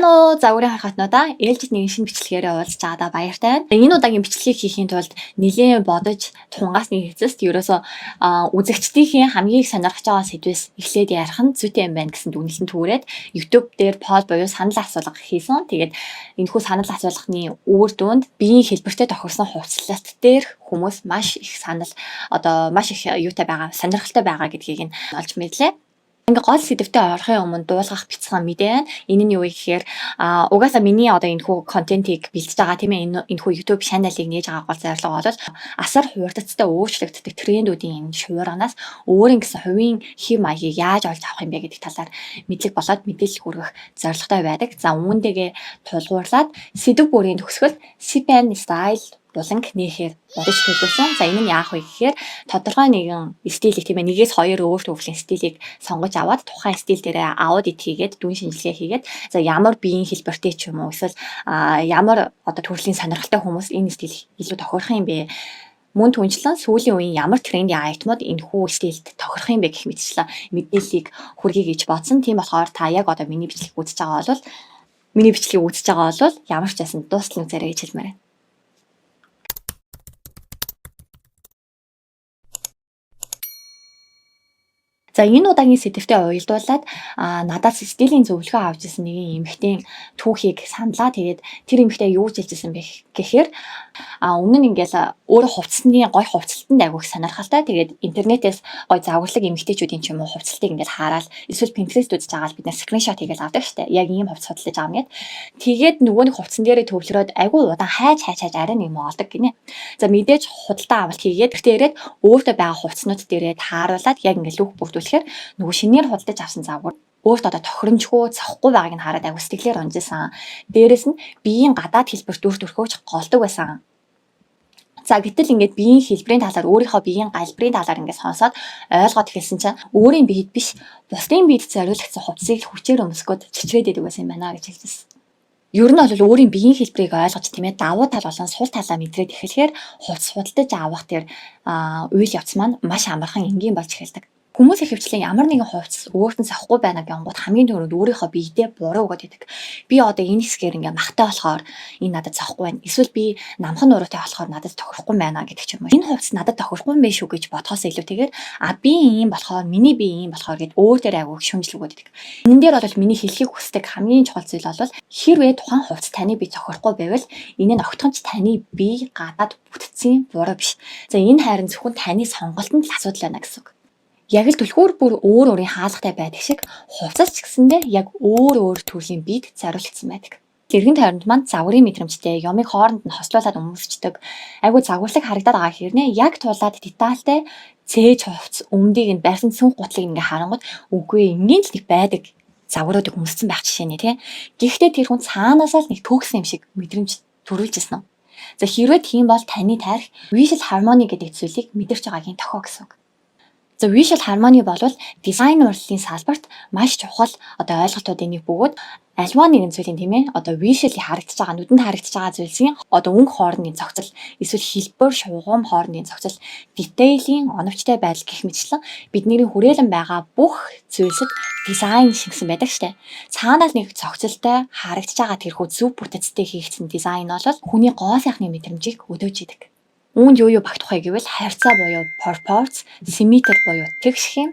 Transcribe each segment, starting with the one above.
Сайн уу загварын харахтнуудаа ээлжид нэгэн шинэ бичлэгээрээ уулзч байгаадаа баяртай байна. Энэ удаагийн бичлэгийг хийхийн тулд нэлээд бодож тунгаас нэг хэзээ ерөөсөө үзэгчдийн хамгийн их сонирхож байгаа сэдвээс эхлээд ярих нь зүйтэй юм байна гэсэн дүгнэлтэн түүрээд YouTube дээр пол буюу санал асуулга хийсэн. Тэгээд энэхүү санал асуулганы үр дүнд биеийн хэлбэртэй тохирсон хувцлалт дээр хүмүүс маш их маш их юутай байгаа, сонирхолтой байгаа гэдгийг нь олж мэдлээ. Ингээ гол сэдвтэ орохын өмнө дуулгах бяцхан мэдээ байна. Энэ нь юу вэ гэхээр угаасаа миний энэхүү контентийг бэлдэж байгаа тийм ээ энэхүү YouTube channel-ыг нээж байгаа гол зорилго бол асар хурдцтай өөрчлөгддөг трендүүдийн энэ шуурганаас өөрийн гэсэн хувийн хэв маягийг яаж олж авах юм бэ гэдэг талаар мэдлэг болоод мэдээлэл хүргэх зорилготой байдаг. За үүндээгээ тулгуурлаад сэдв бүрийн төгсгөл Sipan style буланг нээхээр бодож төлөвлөсөн. За энэ нь яах вэ гэхээр тодорхой нэгэн стилийг тийм ээ нэгээс хоёр өөр төвлийн стилийг сонгож аваад тухайн стил дээрээ аудит хийгээд дүн шинжилгээ хийгээд за ямар биеийн хэлбэртэй ч юм уу эсвэл ямар төрлийн сонирхолтой хүмүүс энэ стил илүү тохирох юм бэ? Мөн түнчлэн сүүлийн үеийн ямар трендing айтмууд энэхүү стилд тохирох юм бэ гэх мэтчлэн мэдээллийг хүргэе гэж бодсон. Тийм болохоор та яг миний бичлэгийг үзэж байгаа бол ямар ч байсан дуустал үзээрэй гэж хэлмээр байна. За энэ удаагийн сэдвтэ уялдуулаад надаас стилийн зөвлөгөө авч ирсэн нэгэн эмэгтэйн түүхийг саналаа. Тэгээд тэр эмэгтэй юу гэж хэлжсэн бэ гэхээр өмнө нь ингээл өөрөө хувцсны гой хувцлалтанд айгүйх сонирхолтой. Тэгээд интернетээс гой завгарлаг эмэгтэйчүүдийн ч юм уу хувцлалтыг ингээл хараад эсвэл Pinterest үзэж байгаа л бид нэр скриншот хийгээл авдаг штэ. Яг ийм хувцас судалж байгаа юм гээд. Тэгээд нөгөө нэг хувцсан дээрээ төвлөрөөд айгүй удаан хайж арай нэг юм олдог гинэ. За мэдээж худалдаа авалт хийгээд тэртээ ирээд өөртөө байгаа хувцснууд дээрээ тааруулаад яг ингээл лүх бүрдүүлэхээр нөгөө шинээр худалдаж авсан завгар өөртөө тохиромжгүй захгүй байгааг нь хараад айгу сэтгэлээр унжсан. Дээрээс нь биеийн гадаад хэлбэр дүрхөөж голдог байсан. За гэтэл ингээд биеийн хэлбэрийн талаар өөрийнхөө биеийн галбирын талаар ингээд сонсоод ойлгоод эхэлсэн чинь өөрийн биед биш бусдын биед зориулагдсан хувцсыг хүчээр өмсгөөд чичрээд идэг байсан юм байна гэж хэлсэн. Ер нь бол өөрийн биеийн хэлбэрийг ойлгож тийм ээ давуу тал болон сул талаа мэдрээд эхлэхээр хувцс худалдаж авах тэр үйл явц маань маш амархан энгийн болж эхэлдэг. Хүмүүс их хвчлэн ямар нэгэн хувцас өөртөө сахгүй байна гэнгүүт хамгийн түрүүнд өөрийнхөө биедээ буруу өгöd идэг. Би энэ хэсгээр ингээ махтай болохоор энэ надад зохгүй байна. Эсвэл би намхан нуруутай болохоор надад тохирохгүй байна гэдэг ч юм уу. Энэ хувцас надад тохирохгүй юм биш үү гэж бодхоос илүүтэйгээр би ийм болохоор миний би ийм болохоор гэд өөр дээр агуу шүмжил өгöd идэг. Энэ дээр бол миний хэлхийг хүсдэг хамгийн чухал зүйл бол хэрвээ тухайн хувцас таны бие тохирохгүй байвал энэ нь огтхонч таны бие гадаад бүтцийн буруу биш. За энэ хайрын зөвхөн таны сонголтонд л асуудал байна гэсэн үг. Яг л түлхүүр бүр өөрийн хаалгатай байдаг шиг хувцас ч гэсэндээ яг өөр төрлийн биед зориулагдсан байдаг. Тэрхэн тойронд маань загварын мэдрэмжтэй ямыг хооронд нь хослуулаад өмсчдөг. Айгу загварлаг харагдаад байгаа хэрнээ яг тулаад детальтай цээж хувцас өмдийг нь барьсан цүнх гутлыг ингээ харангууд үгүй энгийн л нэг байдаг загваруудыг өмссөн байх жишээ нэ тий. Гэхдээ тэр хүн цаанаасаа л нэг төгсөн юм шиг мэдрэмж төрүүлж ирсэн үү. За хэрвээ тийм бол таны тарих visual harmony гэдэг зүйлийг мэдэрч байгаагийн тохио гэсэн үг. За visual harmony бол дизайн урлагийн салбарт маш чухал ойлголтуудын нэг бөгөөд альва нэгэн зүйлийн тийм ээ visually харагдаж байгаа нүдэнд харагдаж байгаа зүйлсийн өнгө хоорондын зохицол эсвэл хэлбэр шугам хоорондын зохицол детailing оновчтой байдал гэх мэтчлэн бидний хүрээлэн байгаа бүх зүйлсэд дизайн шингэсэн байдаг штэ. Цаанаас нэг зохицолтой харагдаж байгаа тэрхүү зөв бүтэцтэй хийгдсэн дизайн бол хүний гоо сайхны мэдрэмжийг өдөөж идэг. Үүнд юу багтах вэ гэвэл харьцаа буюу proports, symmetry буюу тэгш хэм,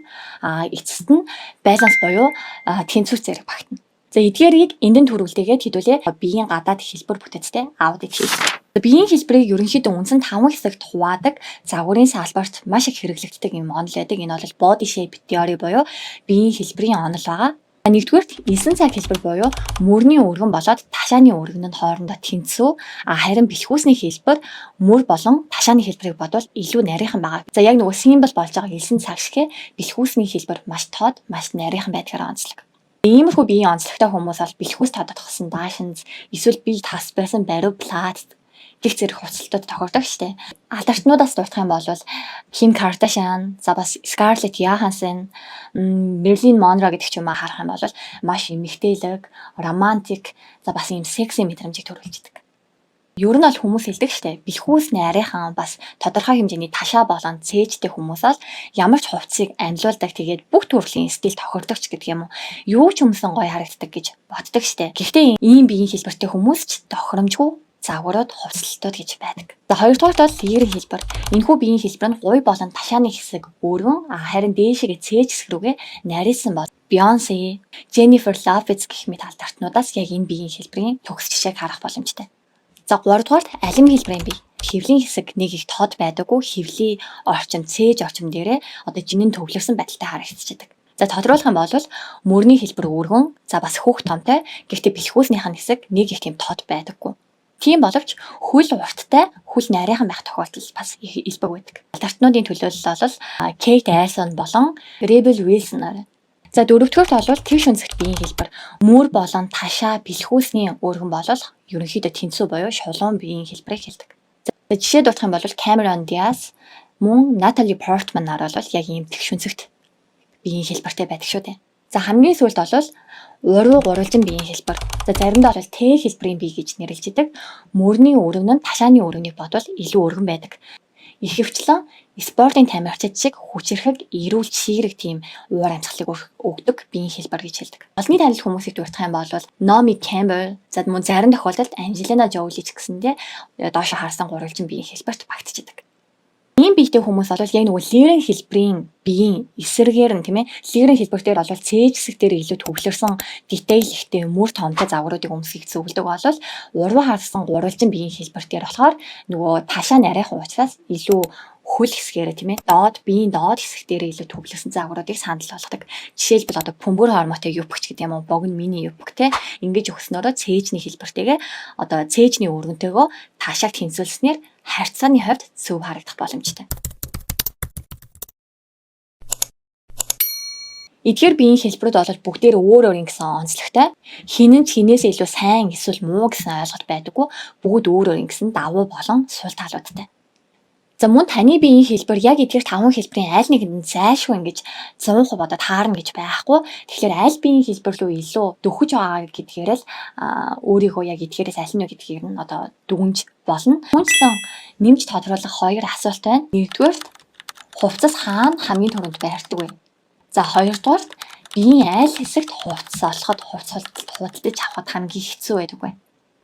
эцэст нь balance буюу тэнцвэр зэрэг багтана. За эдгээрийг эндэн төрүүлдэггээд хэдүүлээ биеийн гадаад хэлбэр бүтэцтэй аудит хийсэн. Биеийн хэлбэрийг ерөнхийдөө үндсэн 5 хэсэгт хуваадаг загварын салбарт маш их хэрэглэгддэг юм онол байдаг. Энэ бол body shape theory буюу биеийн хэлбэрийн онол байгаа. Нэгдүгээрт 9 цаг хэлбэр буюу мөрний өргөн болоод ташааны өргөн нь хоорондоо тэнцүү, харин бэлхүүсний хэлбэр мөр болон ташааны хэлбэрийг бодвол илүү нарийнхан байгаа. За яг нөгөө символ болж байгаа 9 цаг шигэ бэлхүүсний хэлбэр маш тод, маш нарийнхан байдгаар онцлог. Иймэрхүү биеийн онцлогтой хүмүүс бол бэлхүүс тодотгосон даашинз, эсвэл бие тас байсан бариу пласт гих зэрэг хувцалтууд тохирдог штэ. Алдарчнуудаас дурдах юм бол Kim Kardashian, за бас Scarlett Johansson, Marilyn Monroe гэдэг ч юм аа харах юм бол маш эмэгтэйлэг, романтик, за бас ийм секси мэдрэмжийг төрүүлж идэг. Ер нь бол хүмүүс хэлдэг штэ. Бэлхүүс нарийнхан бас тодорхой хэмжээний ташаа болон цээжтэй хүмүүсээс ямар ч хувцсыг амьлуулдаг тэгээд бүх төрлийн стил тохирдог ч гэдэг юм уу. Юу ч өмсөн гоё харагддаг гэж боддог штэ. Гэхдээ ийм биеийн хэлбэртэй хүмүүс ч тохиромжгүй загварууд хувцлалтууд гэж байдаг. За хоёрдугаар бол лирийн хэлбэр. Энэхүү биеийн хэлбэр нь гуй болон ташааны хэсэг өргөн харин дээшээгээ цээж хэсэг рүүгээ нарийсан бол Beyoncé, Jennifer Lopez гэх мэт алдаартнуудаас яг энэ биеийн хэлбэрийн төгс жишээг харах боломжтой. За 3 дугаарт алим хэлбэрийн бие. Хөвлийн хэсэг нэг их тод байдаггүй хөвлийн орчин цээж орчим дээрээ жинэн төвлөрсөн байдалтай харагдчихдаг. За тодруулах юм бол мөрний хэлбэр өргөн, за бас хөөх томтой. Гэхдээ бэлхүүснийх нь хэсэг нэг их тийм тод байдаггүй. Тийм боловч хөл урттай, хөл нарийнхан байх тохиолдол бас илбэг байдаг. Алдартнуудын төлөөлөл бол Kate Addison болон Rebel Wilson. За дөрөвдүгээрт бол тэр шүнцэгт биеийн хэлбэр мөр болон ташаа бэлхүүсний өргөн болол ерөнхийдөө тэнцүү буюу шулуун биеийн хэлбэрийг хэлдэг. За жишээ дурах юм бол Cameron Diaz мөн Natalie Portman нар бол яг ийм тэг шүнцэгт биеийн хэлбэртэй байдаг шүү дээ. За хамгийн сүүлд бол уруу гурвалжин биеийн хэлбэр. За заримдаа бол Т хэлбэрийн бие гэж нэрлэгддэг. Мөрний өргөн нь ташааны өргөнийг бодвол илүү өргөн байдаг. Ихэвчлэн спортын тамирчид шиг хүчрхэг, эрүүл шиирэг тийм уур амьсгалыг өгдөг биеийн хэлбэр гэж хэлдэг. Олонний танил хүмүүсийг дурдах юм бол Naomi Campbell, за мөн зарим тохиолдолд Angelina Jolie ч гэсэндээ доошо харсан гурвалжин биеийн хэлбэрт багтчихдаг. Ийм биетэй хүмүүс бол яг нөгөө лирийн хэлбэрийн биеийн эсрэгээр нь тийм ээ лирийн хэлбэр дээр бол цээж хэсэг дээр илүү төвлөрсөн детайл ихтэй мөр томтой загваруудыг өмсөхийг зөвлөдөг бол уруу харсан гурвалжин биеийн хэлбэр дээр болохоор нөгөө ташаа нарийнхан учраас илүү хөл хэсгээр тийм ээ доод биеийн доод хэсэг дээр илүү төвлөрсөн загваруудыг санал болгодог. Жишээлбэл бөмбөр хормоотой юбкч гэдэг юм уу, богино мини юбк те ингэж өгснөөрөө цээжний хэлбэртэйгээ цээжний өргөнтэйгөө ташааг тэнцвүүлснээр харьцааны хувьд зөв харагдах боломжтой. Эдгээр биеийн хэлбэрүүд бол бүгдээр өөр өөр гэсэн онцлогтой. Хинэн ч хинээсээ илүү сайн эсвэл муу гэсэн ойлголт байдаггүй. Бүгд өөр өөр гэсэн давуу болон сул талуудтай. За мөн таны биеийн хэлбэр яг эдгээр 5 хэлбэрийн аль нэгэнд зайлшгүй ингэж 100% таарна гэж байхгүй. Тэгэхээр аль биеийн хэлбэр рүү илүү дөхөж байгаа гэдгээр л өөрийгөө яг эдгээрээс аль нь гэдгийг нь дүгнж болно. Түүнчлэн нэмж тодруулах хоёр асуулт байна. Нэгдүгээр хувцас хаана хамгийн түрүүнд байрдаг вэ? За хоёрдугаар биеийн аль хэсэгт хувцас олоход худалдаж авахд хамгийн хэцүү байдаг вэ?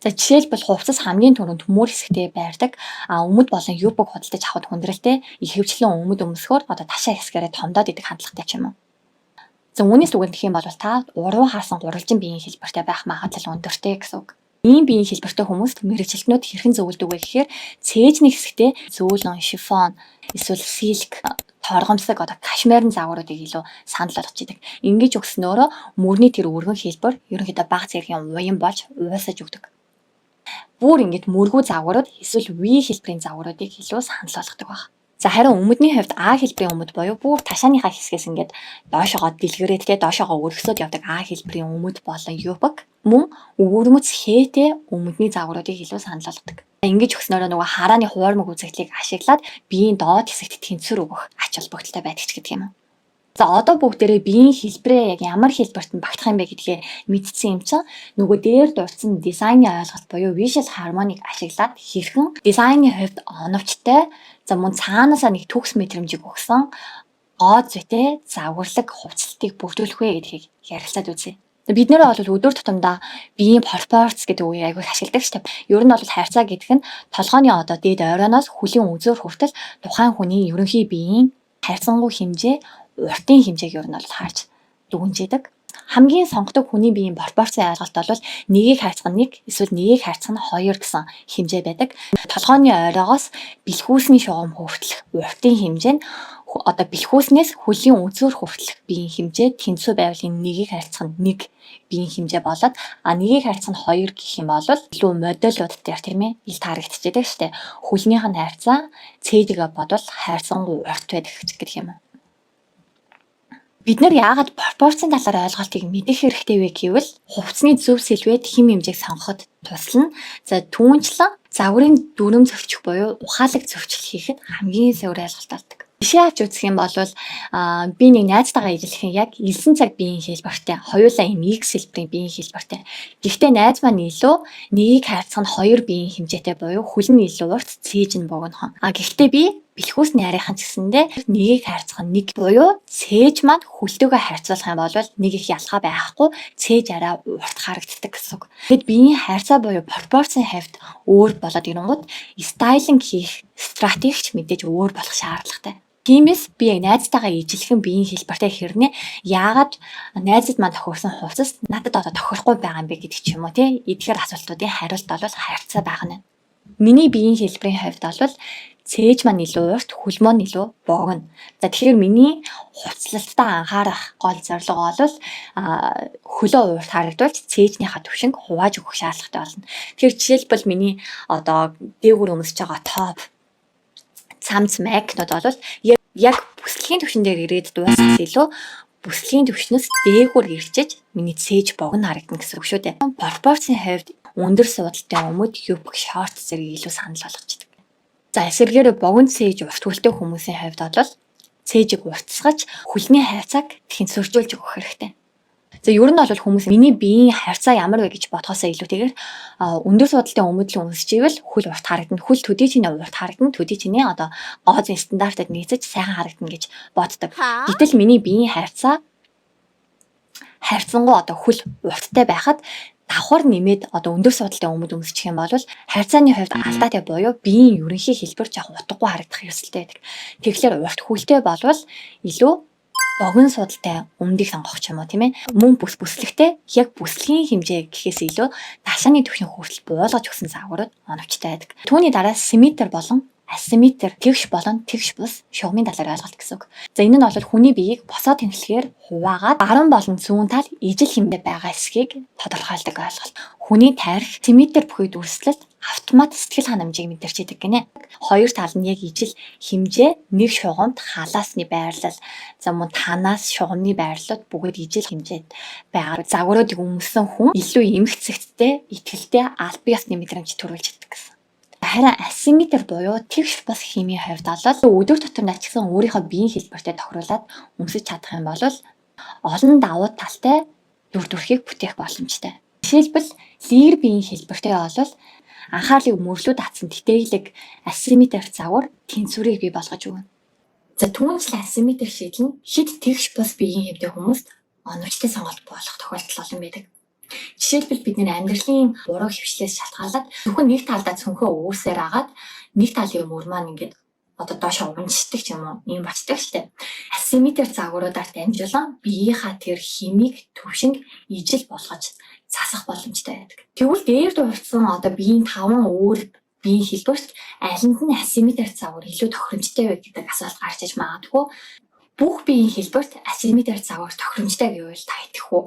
За жишээлбэл хувцас хамгийн түрүүнд мөр хэсэгтээ байрдаг. Өмд болон юбок худалдаж авахд хүндрэлтэй. Ихэвчлэн өмд өмсөхөөр ташаа хэсгээрээ томдоод идэх хандлагатай ч юм уу. За үүнээс үгэнэх юм бол та уруу харсан гурвалжин биеийн хэлбэртэй байх магадлал өндөртэй гэсэн үг. Ийм биеийн хэлбэртэй хүмүүст мэрэгчлэтнүүд хэрхэн зөвлөдөг вэ гэхээр цээжний хэсэгтээ зөөлөн, шифон, эсвэл силк, торгомсог кашмирын загваруудыг илүү санал болгож идэг. Ингэж өгснөөрөө мөрний тэр өргөн хэлбэр ерөнхийдөө бага зэргийн уян болж уусаж өгдөг. Бүр ингэж мөргүү загварууд эсвэл V хэлбэрийн загваруудыг илүү санал болгодог байна. За харин өмдний хувьд А хэлбэрийн өмд буюу бүр ташааныхаа хэсгээс ингээд доошоогоо дэлгэрээд доошоогоо өргөсөд явдаг А хэлбэрийн өмд болон юбок мөн өвөрмөц хээтэй өмдний загваруудыг илүү санал болгодог. Ингэж өгснөөрөө нөгөө харааны хуурмаг үзэгдлийг ашиглаад биеийн доод хэсэгт тэнцвэр өгөх ач холбогдолтой байдаг ч гэдэг юм. За одоо бүгдээрээ биеийн хэлбэрээ яг ямар хэлбэрт нь багтах юм бэ гэдгээ мэдсэн юм чинь нөгөө дээр дурдсан дизайны ойлголт буюу visual harmony-г ашиглаад хэрхэн дизайны хувьд оновчтой за мөн цаанаасаа нэг төгс мэдрэмжийг өгсөн гоо зүйтэй загварлаг хувцлтыг бүрдүүлэх вэ гэдгийг ярилцаад үзье. Бид нэр бол өдөр тутамдаа биеийн пропорц гэдэг үгийг аягүй ашигладаг шүү дээ. Ер нь бол харьцаа гэдэг нь толгойн дээд ойроноос хөлийн үзүүр хүртэл тухайн хүний ерөнхий биеийн харьцангуй хэмжээ уртын хэмжээг ер нь бол харж дүгнжээдэг. Хамгийн сонгодог хүний биеийн пропорцийн ойлголт бол нэгийг харьцах нь 1 эсвэл нэгийг харьцах нь 2 гэсэн хэмжээ байдаг. Толгойн ойроогоос бэлхүүсний шугам хүртэлх уртын хэмжээ нь бэлхүүснээс хөлийн үзүүр хүртэлх биеийн хэмжээ тэнцүү байвал энэ нэгийг харьцах нь 1 биеийн хэмжээ болоод нэгийг харьцах нь 2 гэх юм бол илүү модулууд дээр тийм ээ ил тарагдчихдаг шүү дээ. Хөлнийх нь харьцаа цээжгээ бодвол харьцангуй урт байдаг гэдэг юм. Бид нар яагаад пропорцийн талаар ойлголтыг мэдэх хэрэгтэй вэ гэвэл хувцсны зөв сэлбэт хэм хэмжээг сонгоход туслана. За түүнчлэн загварын дүрм зөрчих буюу ухаалаг зөрчил хийхэд хамгийн зөв ойлголт алдаг. Жишээ авч үзэх юм бол би нэг найзтайгаа ижилхэн яг 9 цаг биеийн хэлбэртэй. Хоёулаа ийм X хэлбэрийн биеийн хэлбэртэй. Гэхдээ найз маань илүү нэгийг хайрцах нь 2 биеийн хэмжээтэй буюу хөл нь илүү урт, цээж нь богинохон. Гэхдээ би бэлхүүс нарийнхан ч гэсэндээ нэгийг хайрцах нь 1 буюу цээж маань хөлтөөгөө хайрцуулах юм бол нэг их ялгаа байхгүй, цээж арай урт харагддаг гэсэн үг. Тэгэд биеийн хайрцаа буюу пропорцийн хавьд өөр болоод ирэнгүүт стайлинг хийх стратегич мэдээж өөр болох шаардлагатай. Тиймээс би яг найзтайгаа ижилхэн биеийн хэлбэртэй хэрнээ яагаад найзад маань тохиорсон хувцас надад одоо тохирохгүй байгаа юм бэ гэдэг ч юм уу тий. Эдгээр асуултуудын хариулт бол хайрцаа байх нь. Миний биеийн хэлбэрийн хувьд бол цээж маань илүү урт, хөл маань илүү богино. За тэгэхээр миний хувцлалтаа анхаарах гол зорилго бол хөлөө урт харагдвал цээжнийхаа түвшинг хувааж өгөх шаардлагатай болно. Тэгэхээр жишээлбэл миний одоо дээгүүр өмсөж байгаа топ цамц майкнууд бол яг бүсгийн түвшин дээр ирээд дуусах илүү бүсгийн түвшнээс дээгүүр ирчиж миний цээж богино харагдана гэсэн үг шүү дээ. Пропорцийн хувьд өндөр суудалтай өмд юбк шорт зэрэг илүү санал болгож байна. За эсвэргээр богино цээж урт хөлтэй хүмүүсийн хувьд бол цээжийг уртсгаж хөлний хайрцааг тэнцвэржүүлж өгөх хэрэгтэй. За ер нь бол хүмүүс миний биеийн хайрцаа ямар вэ гэж бодхосоо илүүтэйгээр өндөр суудалтай өмөдлөн өмсөж ивэл хөл урт харагдана. Хөл төдий чиний урт харагдана. Төдий чиний одоо гооцын стандартад нийцэж сайхан харагдана гэж боддог. Гэтэл миний биеийн хайрцаа хайрцангуй одоо хөл урттай байхад давхар нэмээд одоо өндөр суудалтай өмд өмсчих юм бол хайрцааны хувьд алдаатай буюу биеийн ерөнхий хэлбэр жоох утгагүй харагдах ёсолтой байдаг. Тэгэхээр урт хөлтэй болвол илүү богино суудалтай өмдийг сонгох ч юм уу тийм ээ. Мөн бүслэгтэй яг бүслэгийн хэмжээ гэхээс илүү ташааны түвшин хүртэл буулгаж өгсөн загварууд оновчтой байдаг. Түүний дараа симметр болон асимметр, тэгш болон тэгш бус шугамын талаар ойлголт гэсэн үг. За энэ нь бол хүний биеийг босоо тэнхлэхээр хуваагаад баруун болон зүүн тал ижил хэмжээ байгаа эсхийг тодорхойлдог ойлголт. Хүний тарих симметр бүхий дүрслэлт автомат сэтгэл ханамжийг мэдэрчээдэг гинэ. Хоёр тал нь яг ижил хэмжээ, нэг шугамд халаасны байрлал, за мөн танаас шугамны байрлалууд бүгд ижил хэмжээд байгаа. Загваруудыг өмсөн хүн илүү эмгцэгттэй, итгэлтэй аль биесны мэдрэмж төрүүлж чаддаг гэсэн. Харин асимметр буюу тэгш бус химийн хувьд бол өдөр тутам ачигсан өөрийнхөө биеийн хэлбэртэй тохируулаад өмсөж чадах юм бол олон давуу талтай дүр төрхийг бүтээх боломжтой. Жишээлбэл лир биеийн хэлбэртэй бол анхаарлыг мөрлөө татсан тэтгэлэг асимметр загвар тэнцвэрийг бий болгож өгнө. За түүнчлэн асимметр шийдэл нь хэд тэгш бус биеийн хэвтэй хүмүүст оновчтой сонголт болох тохиолдол олон байдаг. Жишээлбэл бидний амьдралын буруу хөвчлээс шалтгаалаад зөвхөн нэг талдаа цөнхөө үүсээр агаад нэг талын мөр маань ингээд одоо доошоо унждаг ч юм уу ийм бачдаг штеп. Асимметр загваруудаар дамжуулан биеийнхаа тэр химиг түвшинг ижил болгож засах боломжтой байдаг. Тэгвэл дээр дурдсан одоо биеийн 5 өөр биеийн хэлбэрт алинд нь асимметр загвар илүү тохиромжтой вэ гэдэг асуулт гарч иж магадгүй. Бүх биеийн хэлбэрт асимметр загвар тохиромжтой гэвэл та итгэх үү?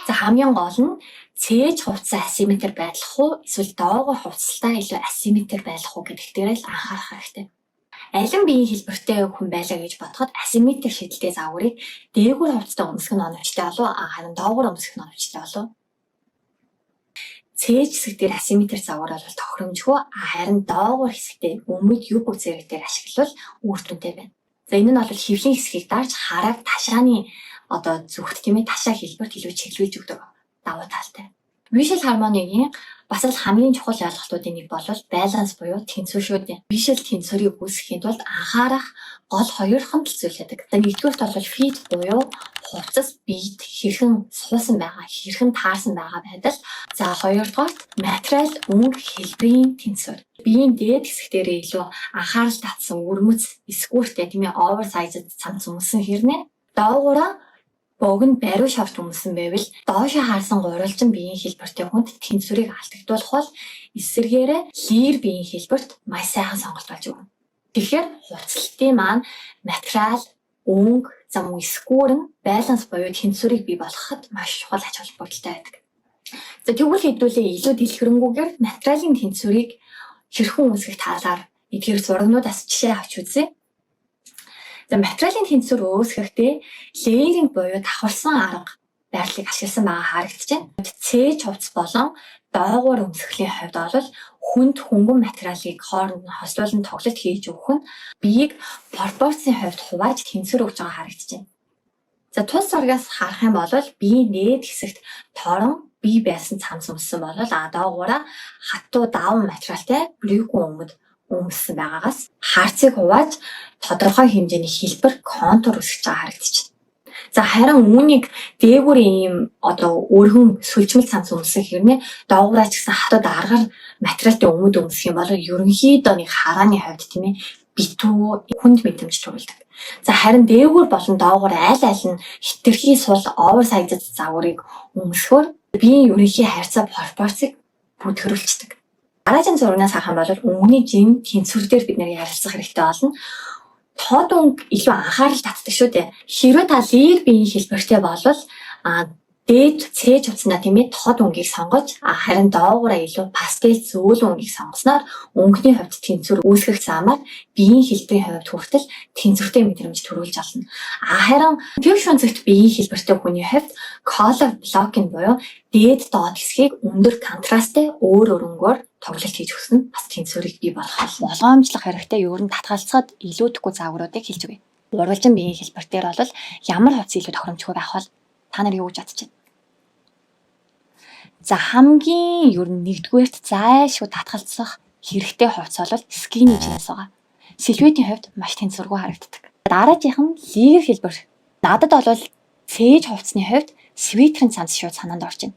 За хамгийн гол нь цээж хувцас асимметр байх уу эсвэл доогоор хувцастай илүү асимметр байх уу гэдэгт л анхаарах хэрэгтэй. Алин биеийн хэлбэртэй хүн байлаа гэж бодоход асимметр шийдэлтэй загварыг дээгүүр хувцастай өмсөх нь оновчтой болов харин доогоор өмсөх нь оновчтой болов. Цээж хэсэг дээр асимметр загвар бол тохиромжгүй харин доогоор хэсэгтээ өмд юг үзэрэг дээр ашиглавал үр дүнтэй байна. За энэ нь бол хөвлийн хэсгийг дарж харааг ташааны одоо зүгт тийм ээ ташаа хэлбэрт илүү чиглүүлж өгдөг давуу талтай. Visual harmony-гийн бас л хамгийн чухал ойлголтуудын нэг бол баланс буюу тэнцвэр шүү дээ. Visual тэнцвэрийг үүсгэхийн тулд анхаарах гол хоёр хонтол зүйл байдаг. За нэгдүгээрт бол fit буюу хувцас биед хэрхэн суусан байгаа, хэрхэн таарсан байгаа байдал. За хоёрдугаарт материал өнгө хэлбэрийн тэнцвэр. Биеийн дээд хэсэг дээрээ илүү анхаарал татсан өрмөц, эсгүүртэй тийм ээ oversized цамц өмсөн хэрнээ доогуура богино бариу шавт өмсөн байвал доошо харсан гурвалжин биеийн хэлбэртэй хүнд тэнцвэрийг алдагдуулах бол эсвэргээрээ лир биеийн хэлбэрт маш сайхан сонголт болж өгнө. Тэгэхээр хувцлалтын маань материал, өнгө, зам эсгүүр нь баланс буюу тэнцвэрийг бий болгоход маш чухал ач холбогдолтой байдаг. За тэгвэл хэдүүлээ илүү дэлгэрэнгүйгээр материалын тэнцвэрийг хэрхэн үүсгэх талаар эдгээр зурагнуудаас жишээ авч үзье. За материалын тэнцвэр үүсгэхдээ layering буюу давхарсан арга байрлалыг ашигласан байгаа харагдаж байна. Цээж хувцас болон доогуур өмсгөлийн хувьд бол хүнд хөнгөн материалыг хооронд нь хослуулан тоглолт хийж өгөх нь биеийг пропорцийн хувьд хувааж тэнцвэр өгж байгаа харагдчихэв. За тус зургаас харах юм бол биеийн дээд хэсэгт торон бие байсан цамц өмссөн бол доогуура хатуу даавн материалтай глюкон өмссөн байгаагаас харцыг хувааж тодорхой хэмжээний хэлбэр контур үүсгэж байгаа харагдчихэв. За харин үүнийг дээгүүрийн ийм өргөн сүлжмэл цамц өмсөх хэрнээ доогууraa ч гэсэн хатуу даргар материалтай өмсөх юм бол ерөнхийдөө нэг харааны хувьд тийм ээ битүү хүнд мэдрэмж төрүүлдэг. За харин дээгүүр болон доогуур аль нь хитрхи сул оверсайзд загварыг өмсөхөөр биеийн ерөнхий харьцаа пропорцийг бүдгэрүүлдэг. Дараагийн зургаас харах юм бол өнгөний жин тэнцвэр дээр бид нэр ярилцах хэрэгтэй болно. Тод өнгө илүү анхаарал татдаг шүү дээ. Хэрвээ та лир биеийн хэлбэртэй болвол дээд цээж хувцснаа тийм ээ тод өнгийг сонгож харин доогуура илүү пастел зөөлөн өнгийг сонгосноор өнгөний хувьд тэнцвэр үүсгэх замаар биеийн хэлбэрийн хувьд хүртэл тэнцвэртэй мэдрэмж төрүүлж олно. Харин тэгш өнцөгт биеийн хэлбэртэй хүний хувьд color blocking буюу дээд доод хэсгийг өндөр контрасттай өөр өрөнгөөр тоглолт хийж өгсөн нь бас тэнцвэрийг бий болгох болгоомжлох хэрэгтэй ер нь татгалцахад илүүдэхгүй загваруудыг хэлж өгье. Урвалжин биеийн хэлбэртээр бол ямар хувцс илүү тохиромжгүй байх вэ? Та нар юу гэж бодож байна? За хамгийн ер нь нэгдүгээрт зайлшгүй татгалзах хэрэгтэй хувцс бол skinny jeans байгаа. Силуэтийн хувьд маш тэнцвэргүй харагддаг. Дараагийнх нь лигер хэлбэр. Надад бол цээж хувцсны хувьд свитерийн цамц шууд санаанд орж байна.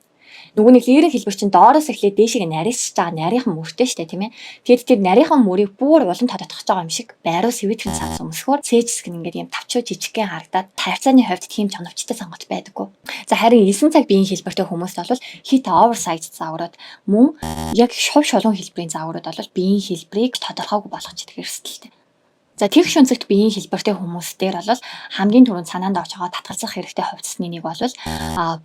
Нөгөө нэг лигерийн хэлбэр чинь доороос эхлээд дээшээ нарийсж байгаа нарийнхан мөртэй штэ тийм ээ. Тэгэд тэр нарийнхан мөрийг бүр улам тодотгож байгаа юм шиг байруу свитерийн цамц өмсөхөөр цээж хэсэг нь ингээд юм тавчуу жижигхэн харагдаад тавцааны хувьд тийм чоновчтой сонголт байдаггүй. За харин 9 цаг биеийн хэлбэртэй хүмүүст бол хит оверсайз загварууд мөн яг шув шолон хэлбэрийн загварууд бол биеийн хэлбэрийг тодорхойгүй болгож идэг эрсдэлтэй. За тэгш өнцөгт биеийн хэлбэртэй хүмүүстээр бол хамгийн түрүүнд санаанд орж байгаа татгалзах хэрэгтэй хувцсны нэг бол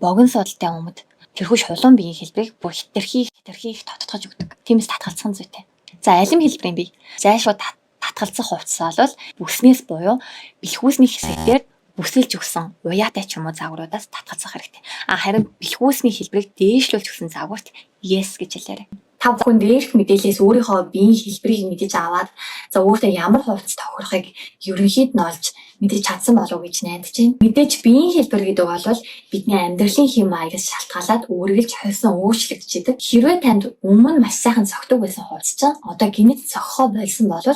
богино судалтай өмд тэрхүү шулуун биеийн хэлбэрийг бүр хитрхи их тодтогч өгдөг. Тиймээс татгалзах нь зүйтэй. За алим хэлбэрийн бие зайлшгүй татгалзах хувцс бол бүснээс буюу бэлхүүсний хэсэгтэр бүсэлж өгсөн уяатай ч юм уу загваруудаас татгалзах хэрэгтэй. Харин бэлхүүсний хэлбэрийг дээшлүүлж өгсөн загварт yes гэж хэлээрэй. Та бүхэн дээрх мэдээлэлээс өөрийнхөө биеийн хэлбэрийг мэдэж аваад за өөртөө ямар хувцас тохирохыг ерөнхийд нь олж мэдэж чадсан болов уу гэж найдаж байна. Мэдээж биеийн хэлбэр гэдэг бол бидний амьдралын хэм маягаас шалтгаалаад үргэлж хойсон өөрчлөгдөж идэг. Хэрвээ танд өмнө маш сайхан цогтөг байсан хувцас чинь одоо гинэт цогхоо болсон бол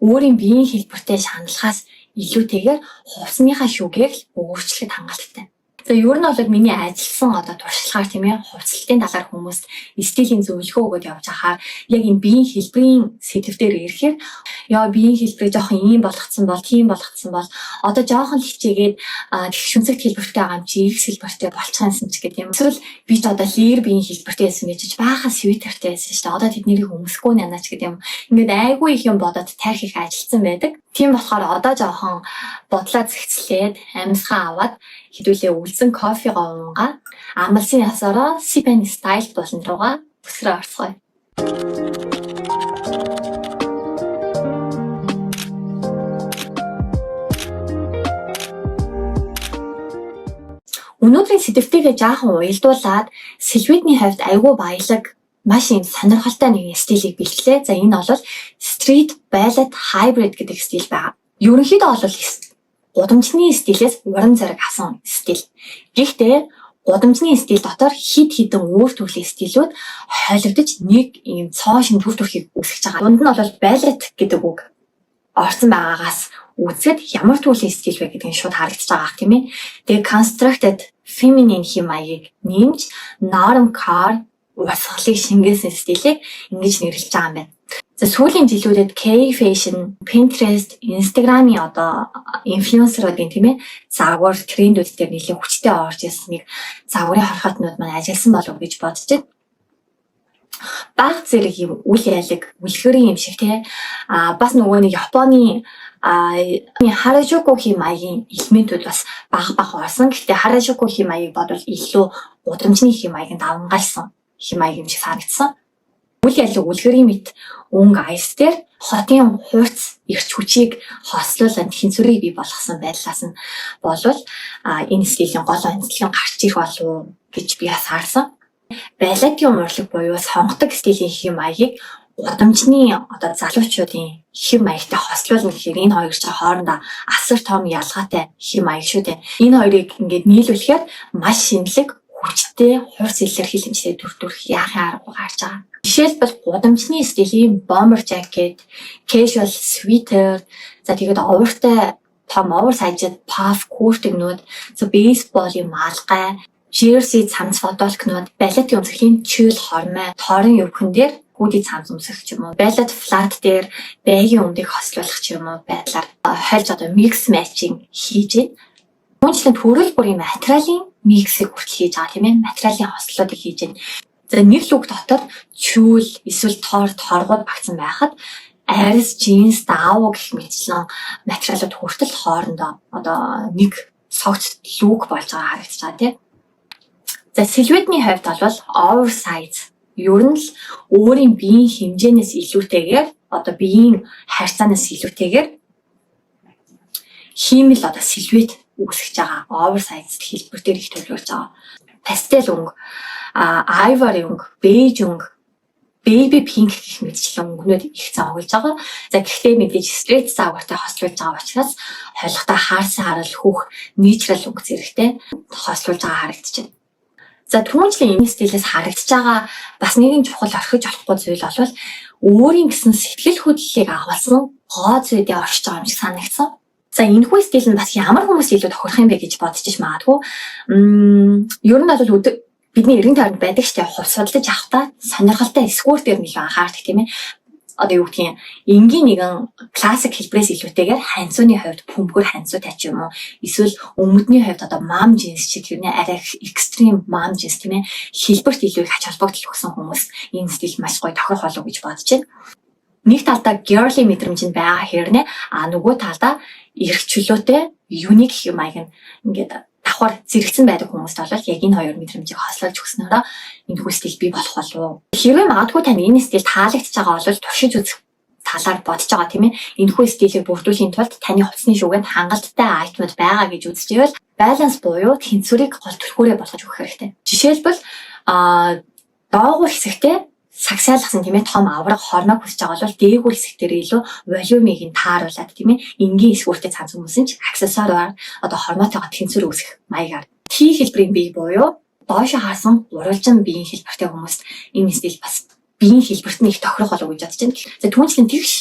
өөрийн биеийн хэлбэртэй шаналхаас илүүтэйгээр хувцсныхаа шүгээг л өөрчлөхөд хангалттай. За ер нь бол миний ажилласан туршлагаар тийм ээ хувцлалтын талаар хүмүүст стилийн зөвлөгөө өгöd явж байхаар яг энэ биеийн хэлбэрийн сэдвээр ирэхээр яа биеийн хэлбэрээ жоохон ийм болгоцсон бол тийм болгоцсон бол одоо жоохон л хичээгээд тэгшүнцэгт хэлбэртэй байгаа юм чи X хэлбэртэй болчихсон ч гэдэг юм. Эсвэл би ч одоо лир биеийн хэлбэртэй байсан гэж баахан свитертэй байсан шүү дээ. Одоо тэднийг өмсөхгүй нана ч гэдэг юм. Ингээд айгүй их юм бодоод тарих их ажилласан байдаг. Тийм болохоор одоо жоохон бодлоо зэгцлээд амьсгаа аваад хэдүүлээ үлдсэн кофегоо уунгаа амлсан ясаараа sip and style болон руугаа бүсрээ орцгоё. Өнөөдрийн сэдвтэйгээ жаахан уялдуулаад сэлвэтний хувьд айгүй баялаг маш юм сонирхолтой нэг стилийг бэлтлээ. За энэ бол street ballet hybrid гэдэг стил байна. Ерөнхийдөө бол гудамжны стилээс уран зориг авсан стил. Гэхдээ гудамжны стил дотор хид хідэн өөр төрлийн стилүүд хойлогдож нэг юм цоошин төр төрхийг үүсгэж байгаа. Дунд нь бол балет гэдэг үг орсон байгаагаас үзэхэд ямар төрлийн стил вэ гэдэг нь шууд харагдаж байгаа тийм ээ. Тэгээ constructed feminine хэм маягийг нэмж norm car урсгалыг шингээсэн стилийг ингэж нэрлэж байгаа юм байна. За сүүлийн жилүүдэд K-fashion, Pinterest, Instagram-ийн инфлюенсеруудын тийм ээ загвар трендүүд дээр нэлээд хүчтэй орж ирсэн нэг загварын хорхоотнууд маань ажилласан болов гэж бодож байна. Баг зэрэг юм үл ялэг, үлгэрийн юм шиг тийм бас нөгөө нэг Японы Harajuku хэм маягийн элементүүд бас баг орсон. Гэхдээ Harajuku хэм маяг бодвол илүү гудамжны хэм маягийн давмгайлсан хэм маяг юм шиг санагдсан. Үл ялэг үлгэрийн мэт өнгө айс дээр хотын хуурц эрч хүчийг хослуулан тэнцвэрийг бий болгосон байдлаас нь болвол энэ стилийн гол онцлог гарч ирэх болов уу гэж би бас харсан. Балетын урлаг буюу сонгодог стилийн хэв маягийг гудамжны залуучуудын хэв маягтай хослуулна гэхээр энэ хоёр ч хоорондоо асар том ялгаатай хэв маяг шүү дээ. Энэ хоёрыг ингээд нийлүүлэхээр маш шинэлэг, хүчтэй, хурц илэрхийлэмжтэй төр төрх яахын аргагүй гарч байгаа. Жишээлбэл гудамжны стилийн bomber jacket, casual sweater, за тэгээд овертой том oversized puff куртгнууд, за бейсболын малгай, jersey цамц футболкнууд, балетын өмсгөлийн чийл хормой, тоорын өвгөн дээр хүүдий цамц өмсөх ч юм уу, балет флат дээр байгийн өмдийг хослуулах ч юм уу байдлаар хольж mix matching хийж байна. Түүнчлэн төрөл бүрийн материалын миксийг хүртэл хийж байгаа тийм ээ. Материалын хослолуудыг хийж байна. За нэг лүг дотор чүүл эсвэл торгууд багцсан байхад арис, джинс, даавуу гэх мэтчлэн материалууд хүртэл хоорондоо нэг согц лүг болж байгаа харагдаж байгаа тийм. За силуэтний хувьд бол oversize ер нь л өөрийн биеийн хэмжээнээс илүүтэйгээр биеийн харьцаанаас илүүтэйгээр хиймэл силуэт үүсгэж байгаа oversize хэлбэр дээр их төлөвлөж байгаа. Пастел өнгө, ivory өнгө, beige өнгө, baby pink гэх мэтчлэн өнгөнүүд их заагуулж байгаа. За гэхдээ мэдээж straight заагвартай хослуулж байгаа учраас хойлохтой хаарсан харал хүүх natural өнгө зэрэгтэй хослуулж байгаа харагдаж байна. За түүнчлэн энэ стилээс харагдаж байгаа бас нэгэн чухал орхиж олохгүй зүйл бол өөрийн гэсэн сэтгэл хөдлөлийг агуулсан гоо зүйдээ оршиж байгаа юм шиг санагдсан. За энэхүү стил нь бас ямар хүмүүс илүү тохирох юм бэ гэж бодчих магадгүй. Ер нь бол бидний эргэн тойронд байдаг штэ хувь судалж авахта сонирхолтой сквер дээр нэлээд анхаардаг тийм ээ. Юу гэдгийг энгийн нэгэн классик хэлбэрээс илүүтэйгээр ханцууны хувьд бөмбөр ханцуутай ч юм уу эсвэл өмдний хувьд mom jeans чиг юу нэ арай extreme mom jeans тийм ээ хэлбэрт илүү их ач холбогдол өгсөн хүмүүс энэ стил маш гоё тохирох болов гэж бодож байна. Нэг талдаа girly мэдрэмж нь байгаа хэрнээ нөгөө талдаа эрх чөлөөтэй unique хэв маяг нь ингээд давхар зэрэгцэн байдаг хүмүүст бол яг энэ хоёр мэдрэмжийг хослуулж өгснөөрөө энэ хүү стил бий болох болов. Хэрвээ магадгүй тань энэ стил таалагдж байгаа бол туршиж үзэх талаар бодож байгаа тийм ээ. Энэ хүү стилийг бүрдүүлэхийн тулд таны хувцсны шүгэнд хангалттай айтмууд байгаа гэж үзчихвэл баланс буюу тэнцвэрийг гол төлхөөрөө болгож өгөх хэрэгтэй. Жишээлбэл доогуур хэсэгтээ сагсаалгасан тийм ээ том авраг хормог хүсэж байгаа бол дээгүүр хэсгээр илүү волюмыг нь тааруулад тийм ээ энгийн эсвэртэй цанц хүмүүсийн ч аксессуараар хормоотойгоо тэнцвэр үүсгэх маягаар T хэлбэрийн бие буюу доошо хаасан уралжин биеийн хэлбэртэй хүмүүст энэ стил бас биеийн хэлбэрт нь их тохирох болов гэж бодож байна. За түүнчлэн тэгш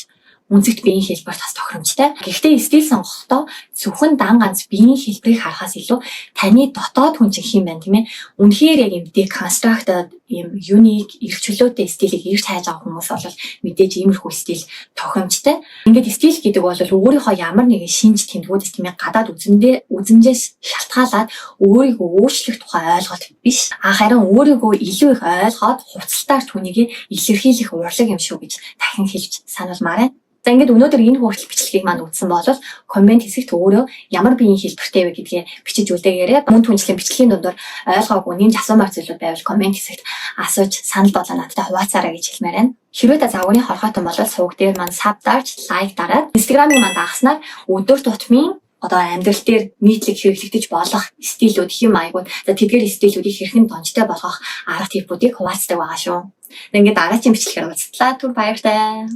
үнцэгт биеийн хэлбэрт бас тохиромжтой. Гэхдээ стил сонгохдоо зөвхөн дан ганц биеийн хэлбэрийг харахаас илүү таны дотоод хүн чинь хэм байна тийм ээ. Үнэхээр яг юм deconstructed юм unique эрх чөлөөтэй стилийг ирж хайж байгаа хүмүүс бол мэдээж иймэрхүү стил тохиромжтой. Ингээд стил гэдэг бол өөрийнхөө ямар нэгэн шинж тэмдгүүдээс тийм ээ гадаад үзмжээс шалтгаалаад өөрийгөө өөрчлөх тухай ойлголт биш. Харин өөрийгөө илүү их ойлгоод хувцалтаар түүнийг илэрхийлэх урлаг юм шүү гэж дахин хэлж сануулмаар байна. За ингээд өнөөдөр энэ хүртэл бичлэгийг маань үзсэн бол коммент хэсэгт өөрөө ямар биеийн хэлбэртэй вэ гэдгээ бичиж үлдээгээрэй. Мөн түнчлэн бичлэгийн дундор ойлгоогүй нэмж асуумаар зүйлүүд байвал коммент хэсэгт асууж санал болоо надтай хуваацаарай гэж хэлмээр байна. Хэрвээ та загварын хорхоотон бол сувг дээр маань саб дарж лайк дараад инстаграмыг маань дагахснаар өдөр тутмын амьдрал дээр нийтлэг хэрэглэгдэж болох стилүүд, хэм маягууд, за тэдгээр стилүүдийг хэрхэн донжтой болгох арга типүүдийг хуваацдаг байгаа шүү. Ингээд дараагийн бичлэгээр уулзтлаа. Түр баяртай.